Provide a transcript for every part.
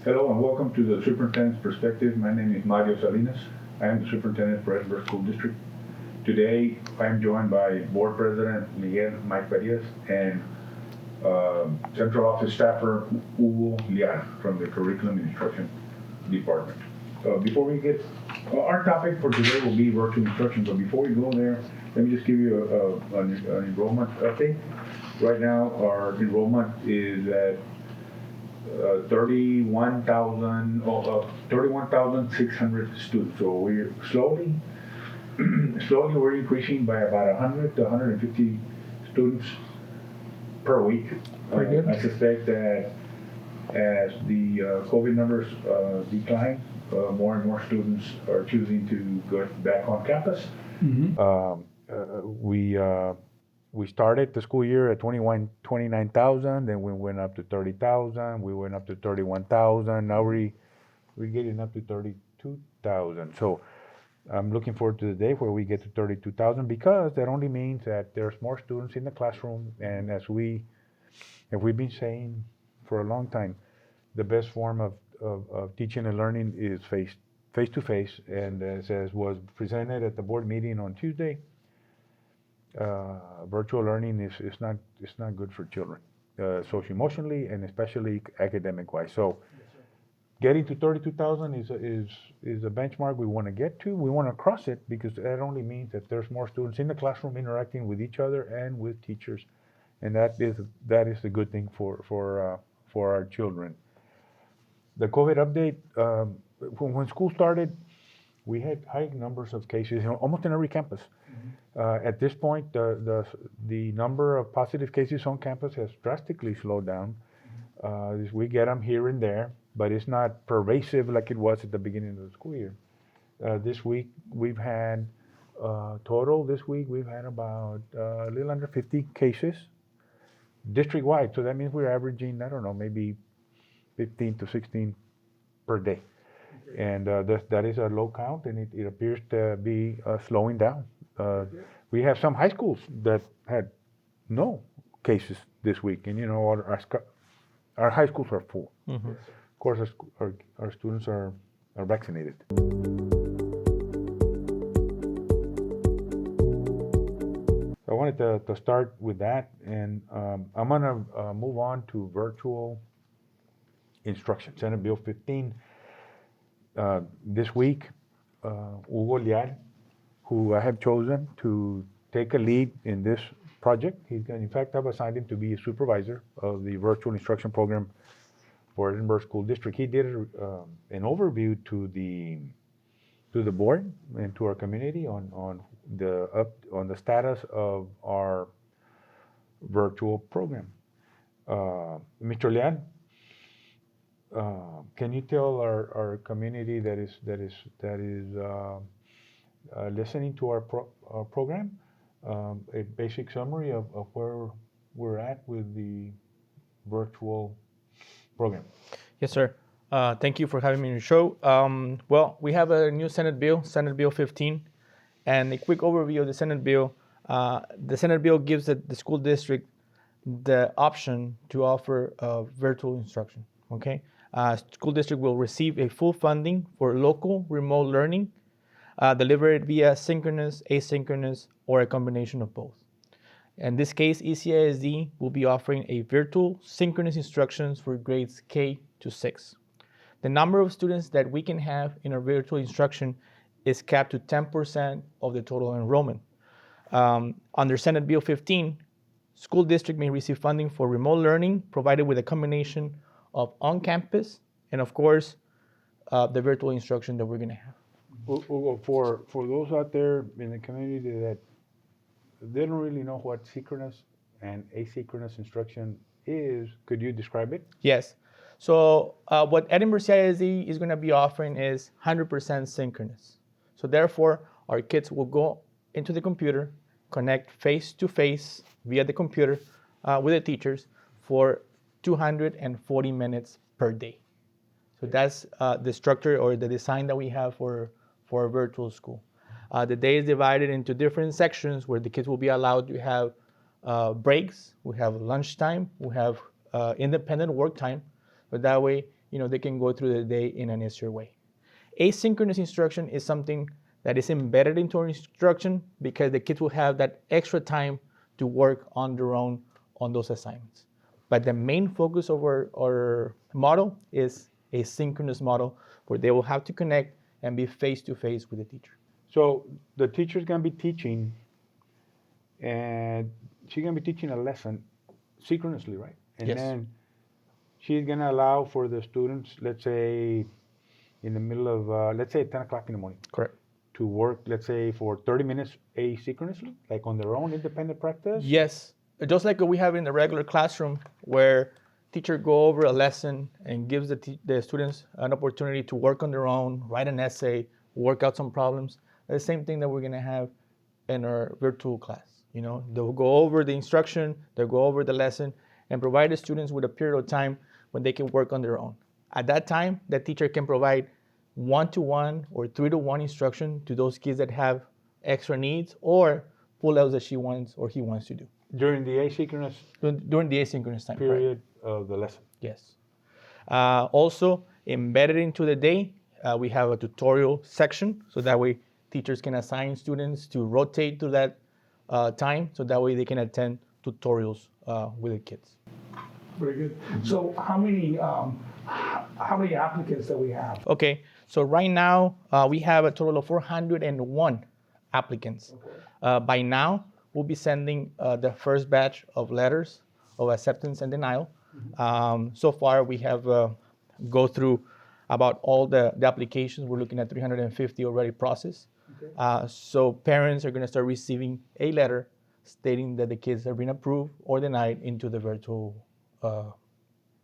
Hello and welcome to the Superintendent's Perspective. My name is Mario Salinas. I am the Superintendent for Edinburgh School District. Today I am joined by Board President Miguel Mike Farias and Central Office Staffer Hugo Liar from the Curriculum and Instruction Department. Before we get, our topic for today will be virtual instruction, but before we go there, let me just give you an enrollment update. Right now our enrollment is at 31,600 students. So we're slowly we're increasing by about 100 to 150 students per week. I suspect that as the COVID numbers decline, more and more students are choosing to go back on campus. Mm-hmm. We started the school year at 29,000, then we went up to 30,000, we went up to 31,000, now we're getting up to 32,000. So I'm looking forward to the day where we get to 32,000, because that only means that there's more students in the classroom, and as we've been saying for a long time, the best form of teaching and learning is face to face, and as was presented at the board meeting on Tuesday, virtual learning is not good for children, socio-emotionally and especially academic-wise. So, getting to 32,000 is a benchmark we want to get to. We want to cross it because that only means that there's more students in the classroom interacting with each other and with teachers, and that is a good thing for our children. The COVID update: when school started, we had high numbers of cases, almost in every campus. At this point, the number of positive cases on campus has drastically slowed down. We get them here and there, but it's not pervasive like it was at the beginning of the school year. This week we've had about a little under 50 cases district-wide. So that means we're averaging, I don't know, maybe 15 to 16 per day. And that is a low count, and it appears to be slowing down. We have some high schools that had no cases this week, and our high schools are full. Mm-hmm. Of course, our students are vaccinated. I wanted to start with that, and I'm going to move on to virtual instruction, Senate Bill 15. This week, Hugo Liar, who I have chosen to take a lead in this project. In fact, I've assigned him to be a supervisor of the virtual instruction program for Edinburgh School District. He did an overview to the board and to our community on the status of our virtual program. Mr. Liar, can you tell our community that is listening to our program a basic summary of where we're at with the virtual program? Yes, sir. Thank you for having me on your show. Well, we have a new Senate Bill 15, and a quick overview of the Senate Bill. The Senate Bill gives the school district the option to offer virtual instruction. Okay. School district will receive a full funding for local remote learning, delivered via synchronous, asynchronous, or a combination of both. In this case, ECISD will be offering a virtual synchronous instructions for grades K to 6. The number of students that we can have in our virtual instruction is capped to 10% of the total enrollment. Under Senate Bill 15, school district may receive funding for remote learning provided with a combination of on-campus and, of course, the virtual instruction that we're going to have. For those out there in the community that they don't really know what synchronous and asynchronous instruction is, could you describe it? Yes. So what Edinburgh CISD is going to be offering is 100% synchronous. So therefore, our kids will go into the computer, connect face-to-face via the computer with the teachers for 240 minutes per day. So that's the structure or the design that we have for a virtual school. The day is divided into different sections where the kids will be allowed to have breaks. We have lunchtime. We have independent work time. But that way, they can go through the day in an easier way. Asynchronous instruction is something that is embedded into our instruction because the kids will have that extra time to work on their own on those assignments. But the main focus of our model is a synchronous model where they will have to connect and be face-to-face with the teacher. So the teacher's gonna be teaching, and she's gonna be teaching a lesson synchronously, right? And Yes. then she's gonna allow for the students, let's say, in the middle of, let's say 10 o'clock in the morning, Correct. to work, let's say, for 30 minutes asynchronously, like on their own independent practice? Yes, just like we have in the regular classroom where teacher go over a lesson and gives the students an opportunity to work on their own, write an essay, work out some problems. The same thing that we're gonna have in our virtual class. They'll go over the instruction, they'll go over the lesson, and provide the students with a period of time when they can work on their own. At that time, the teacher can provide 1-to-1 or 3-to-1 instruction to those kids that have extra needs or pull-outs that she wants or he wants to do. During the asynchronous During the asynchronous time. period of the lesson. Yes. Also, embedded into the day, we have a tutorial section, so that way teachers can assign students to rotate through that time, so that way they can attend tutorials with the kids. Very good. So how many applicants that we have? Okay, so right now we have a total of 401 applicants. By now, we'll be sending the first batch of letters of acceptance and denial. So far, we have go through about all the applications. We're looking at 350 already processed. Okay. So parents are going to start receiving a letter stating that the kids have been approved or denied into the virtual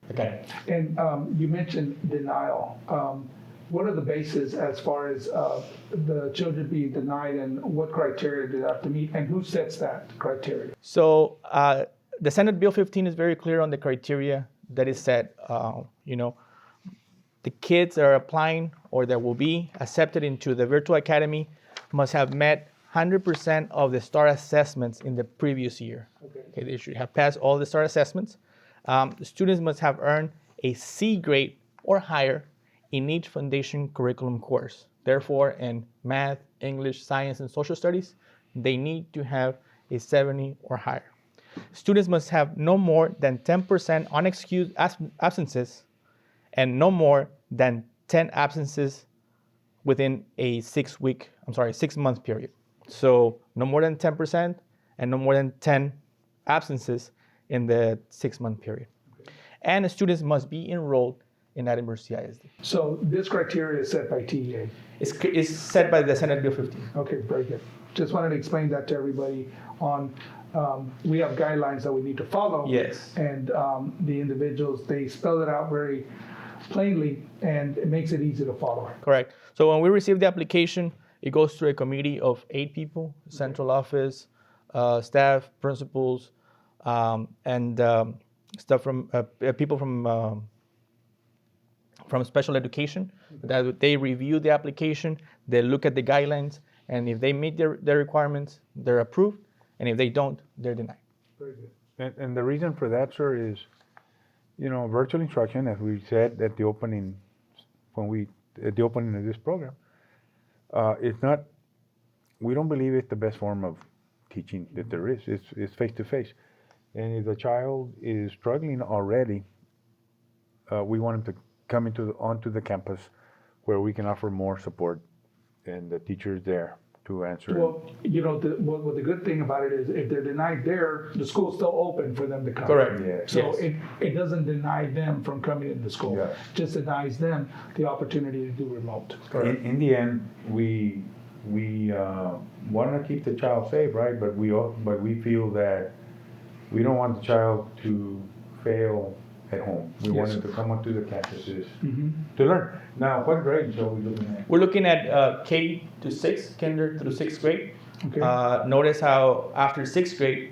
academy. And you mentioned denial. What are the bases as far as the children being denied, and what criteria do they have to meet, and who sets that criteria? So the Senate Bill 15 is very clear on the criteria that is set. The kids that are applying or that will be accepted into the virtual academy must have met 100% of the STAR assessments in the previous year. Okay, they should have passed all the STAR assessments. The students must have earned a C grade or higher in each foundation curriculum course. Therefore, in math, English, science, and social studies, they need to have a 70 or higher. Students must have no more than 10% unexcused absences and no more than 10 absences within a 6-month period. So no more than 10% and no more than 10 absences in the 6-month period. And the students must be enrolled in Edinburgh CISD. So this criteria is set by TEA. It's set by the Senate Bill 15. Okay, very good. Just wanted to explain that to everybody on, we have guidelines that we need to follow. Yes. And the individuals, they spell it out very plainly, and it makes it easy to follow. Correct. So when we receive the application, it goes through a committee of 8 people, central office, staff, principals, and stuff from people from special education. That they review the application, they look at the guidelines, and if they meet their requirements, they're approved, and if they don't, they're denied. Very good. And the reason for that, sir, is, virtual instruction, as we said at the opening, at the opening of this program, we don't believe it's the best form of teaching that there is. It's face-to-face. And if the child is struggling already, we want them to come onto the campus where we can offer more support, and the teacher is there to answer. Well, the good thing about it is if they're denied there, the school's still open for them to come. Correct. Yeah. So Yes. it doesn't deny them from coming into school. Yeah. Just denies them the opportunity to do remote. In the end, we want to keep the child safe, right? But we feel that we don't want the child to fail at home. We want Yes. them to come onto the campuses Mhm. to learn. Now, what grades are we looking at? We're looking at K to 6, kinder through 6th grade. Okay. Notice how after 6th grade,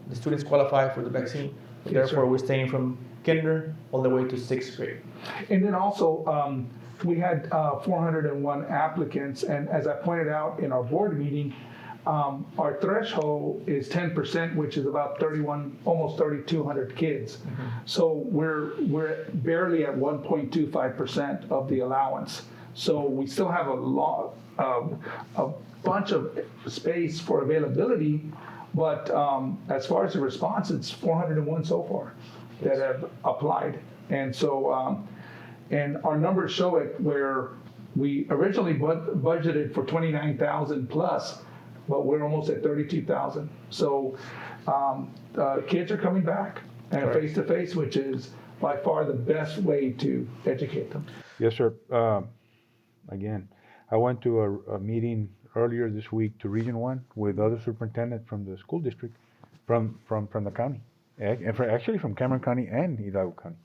the students qualify for the vaccine. Yes, Therefore, sir. we're staying from kinder all the way to 6th grade. And then also, we had 401 applicants, and as I pointed out in our board meeting, Our threshold is 10%, which is about 31, almost 3,200 kids. So we're barely at 1.25% of the allowance. So we still have a bunch of space for availability, but as far as the response, it's 401 so far that have applied. And so, and our numbers show it where we originally budgeted for 29,000 plus, but we're almost at 32,000. So kids are coming back and face to face, which is by far the best way to educate them. Yes, sir. Again, I went to a meeting earlier this week to Region 1 with other superintendents from the school district, from the county, actually from Cameron County and Hidalgo County.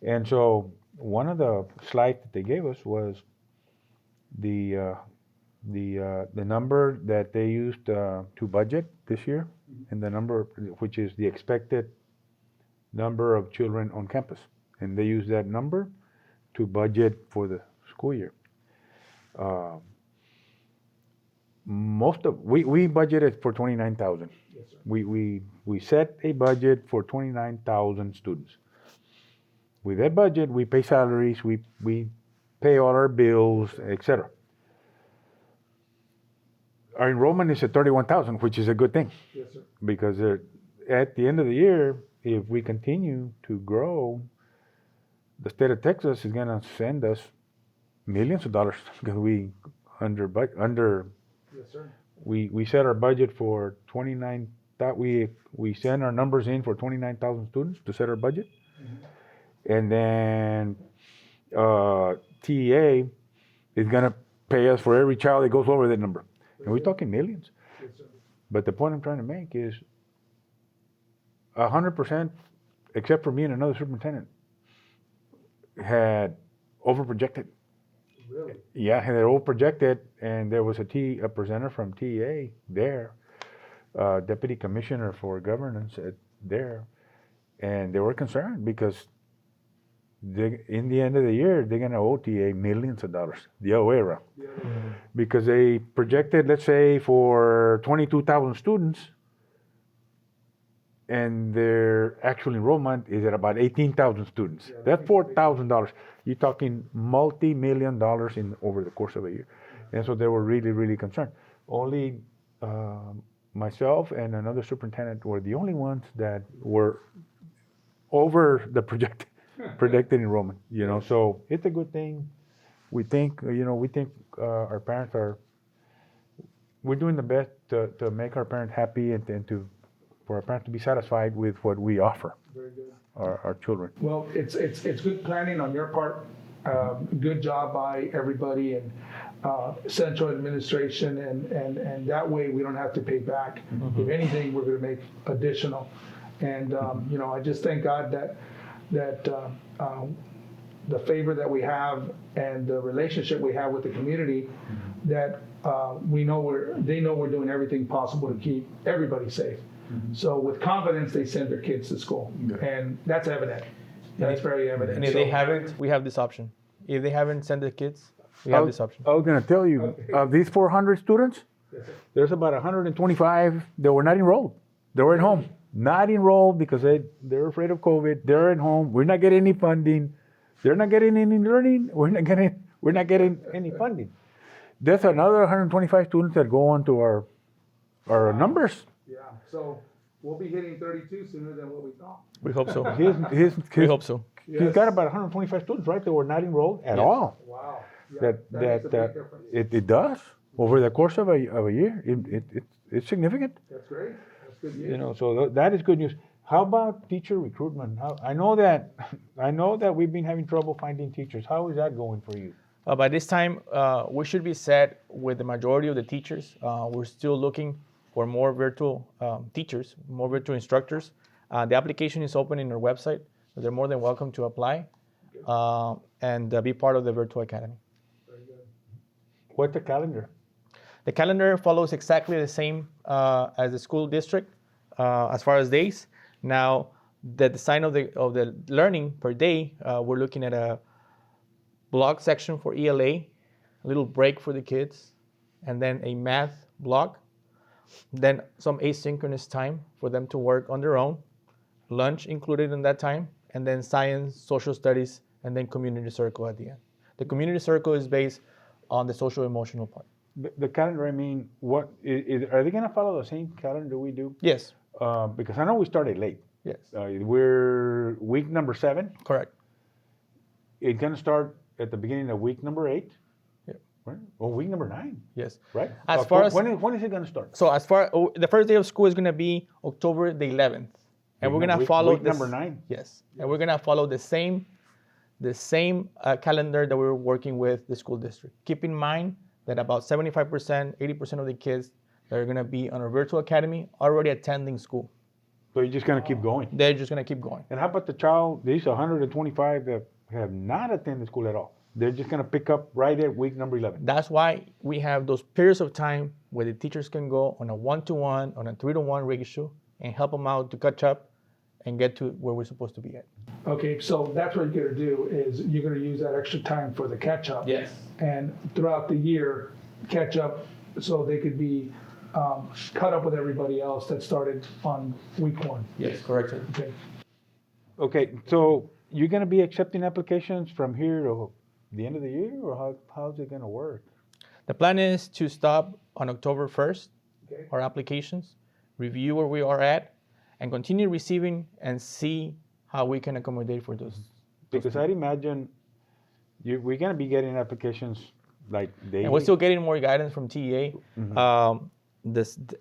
And so one of the slides that they gave us was the number that they used to budget this year, and the number, which is the expected number of children on campus, and they use that number to budget for the school year. We budgeted for 29,000. Yes, sir. We set a budget for 29,000 students. With that budget, we pay salaries, we pay all our bills, etc. Our enrollment is at 31,000, which is a good thing, Yes, sir. because at the end of the year, if we continue to grow, the state of Texas is going to send us millions of dollars because we Yes, sir. we set our budget for 29. That we send our numbers in for 29,000 students to set our budget, and then TEA is going to pay us for every child that goes over that number, and we're talking millions. Yes, sir. But the point I'm trying to make is 100%, except for me and another superintendent, had overprojected. Really? Yeah, they overprojected, and there was a presenter from TEA there, deputy commissioner for governance there, and they were concerned because in the end of the year, they're going to owe TEA millions of dollars, the other way around. Yeah. Because they projected, let's say, for 22,000 students, and their actual enrollment is at about 18,000 students. Yeah, That's $4,000. You're talking multi-million dollars over the course of a year. And so they were really, really concerned. Only myself and another superintendent were the only ones that were over the projected enrollment. So it's a good thing. We think, our parents we're doing the best to make our parents happy and for our parents to be satisfied with what we offer Very good. our children. Well, it's good planning on your part. Good job by everybody and central administration, and that way we don't have to pay back. If anything, we're going to make additional. And I just thank God that the favor that we have and the relationship we have with the community, that they know we're doing everything possible to keep everybody safe. So with confidence, they send their kids to school, and that's evident. That's very evident. And if they haven't, we have this option. If they haven't sent their kids, we have this option. I was going to tell you, of these 400 students, there's about 125 that were not enrolled. They were at home, not enrolled because they're afraid of COVID. They're at home. We're not getting any funding. They're not getting any learning. We're not getting any funding. There's another 125 students that go on to our numbers. Yeah, so we'll be hitting 32 sooner than what we thought. We hope so. We We hope so. He's got about 125 students, right, that were not enrolled at all. Wow. Yeah, That makes a big difference. it does over the course of a year. It's significant. That's great. That's good news. So that is good news. How about teacher recruitment? I know that we've been having trouble finding teachers. How is that going for you? By this time, we should be set with the majority of the teachers. We're still looking for more virtual teachers, more virtual instructors. The application is open in our website. They're more than welcome to apply and be part of the virtual academy. Very good. What's the calendar? The calendar follows exactly the same as the school district as far as days. Now, the design of the learning per day, we're looking at a block section for ELA, a little break for the kids, and then a math block, then some asynchronous time for them to work on their own, lunch included in that time, and then science, social studies, and then community circle at the end. The community circle is based on the social emotional part. The calendar, I mean, what, are they gonna follow the same calendar we do? Yes, Because I know we started late. yes, We're week number 7. correct. It's gonna start at the beginning of week number 8. Yep. Right? Or week number 9, Yes. right? As far as- when is it gonna start? So the first day of school is going to be October the 11th, and we're going to Week- follow week this, number 9. Yes, and we're going to follow the same calendar that we were working with the school district. Keep in mind that about 75%, 80% of the kids that are going to be on our virtual academy are already attending school. So you're just gonna keep going. They're just going to keep going. And how about the child, these 125 that have not attended school at all? They're just gonna pick up right at week number 11. That's why we have those periods of time where the teachers can go on a 1-to-1, on a 3-to-1 ratio, and help them out to catch up and get to where we're supposed to be at. Okay, so that's what you're gonna do, is you're gonna use that extra time for the catch-up. Yes. And throughout the year, catch up so they could be caught up with everybody else that started on week 1. Yes, correct. Okay. Okay, so you're gonna be accepting applications from here to the end of the year, or how's it gonna work? The plan is to stop on October 1st, Okay. our applications, review where we are at, and continue receiving and see how we can accommodate for those. Because I'd imagine we're gonna be getting applications like daily. And we're still getting more guidance from TEA.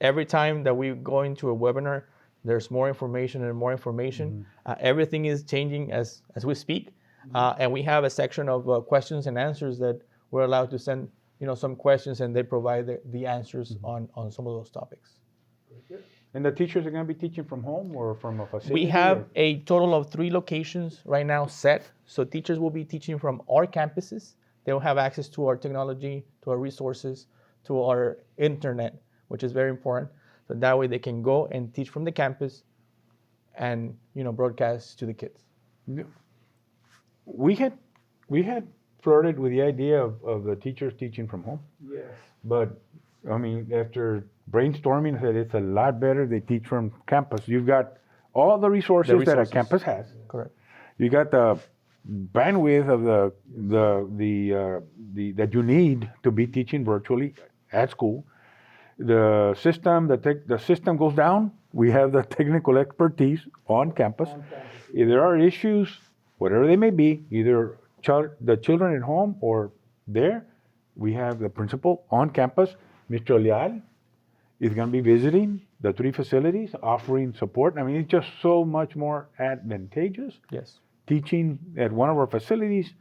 Every time that we go into a webinar, there's more information and more information. Everything is changing as we speak. And we have a section of questions and answers that we're allowed to send, some questions, and they provide the answers on some of those topics. And the teachers are gonna be teaching from home or from a facility? We have or- a total of 3 locations right now set. So teachers will be teaching from our campuses. They'll have access to our technology, to our resources, to our internet, which is very important. So that way they can go and teach from the campus and, broadcast to the kids. We had flirted with the idea of the teachers teaching from home, Yes. but I mean, after brainstorming, I said it's a lot better they teach from campus. You've got all the resources that a resources. campus has. Correct. You got the bandwidth of that you need to be teaching virtually at school. The system goes down. We have the technical expertise on campus. If there are issues, whatever they may be, either the children at home or there, we have the principal on campus. Mr. Leal is going to be visiting the 3 facilities, offering support. I mean, it's just so much more advantageous Yes. teaching at one of our facilities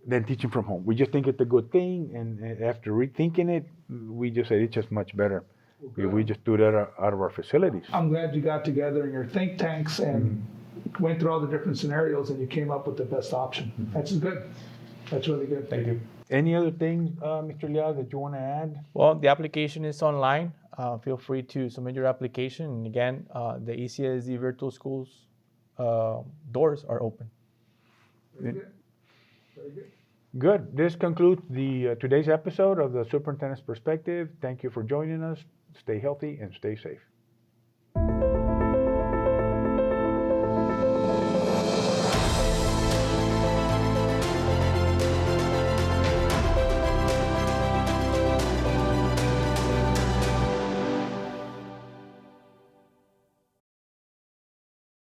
than teaching from home. We just think it's a good thing, and after rethinking it, we just said it's just much better if we just do that out of our facilities. I'm glad you got together in your think tanks and went through all the different scenarios and you came up with the best option. That's good. That's really good. Thank you. Any other things, Mr. Leal, that you want to add? Well, the application is online. Feel free to submit your application. And again, the ECSD Virtual Schools doors are open. Very good. Very good. Good. This concludes the today's episode of the Superintendent's Perspective. Thank you for joining us. Stay healthy and stay safe.